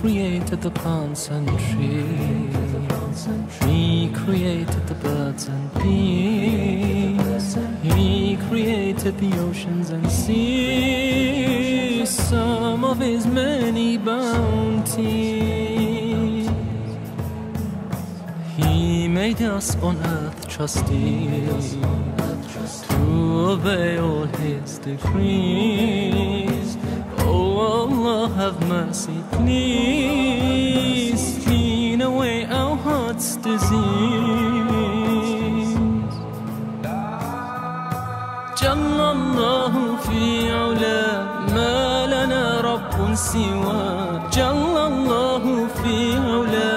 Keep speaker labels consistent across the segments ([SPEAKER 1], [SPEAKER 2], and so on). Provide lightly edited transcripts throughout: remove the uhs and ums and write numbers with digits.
[SPEAKER 1] created the plants and trees. He created the birds and bees. He created the oceans and seas, some of his many bounties. He made us on earth trustees to obey all his decrees. Oh Allah, have mercy, please. Clean away our heart's disease. جل الله في علا ما لنا رب سوى. جل الله في علا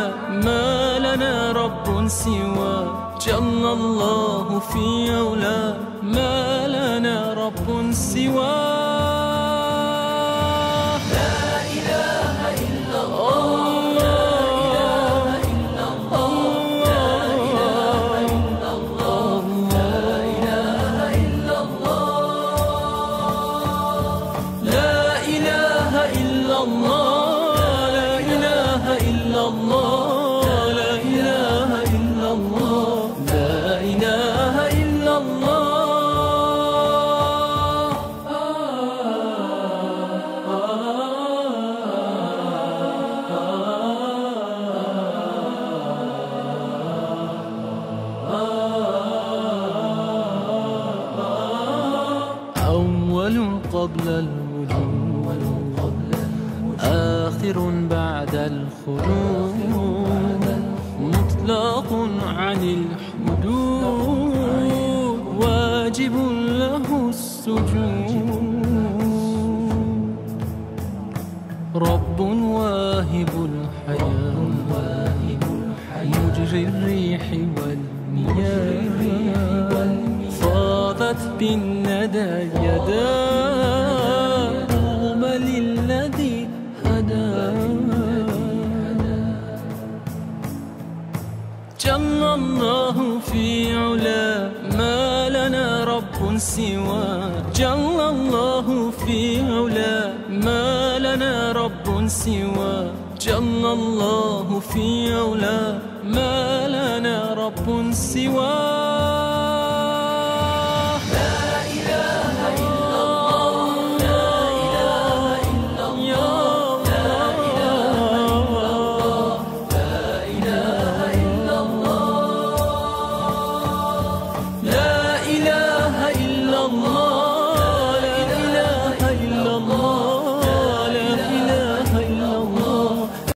[SPEAKER 1] ما لنا رب سوى. جل الله في علا ما لنا رب سوى. أول قبل الوجود، آخر بعد الخلود، مطلق عن الحدود، واجب له السجود. رب واهب الحياة، مجري الريح والمياه، فاضت بالندى يداه، طوبى للذي هداه. جل الله في علا ما لنا رب سوى. جل الله في علا ما لنا رب سوى. جل الله في علا ما لنا رب سوى.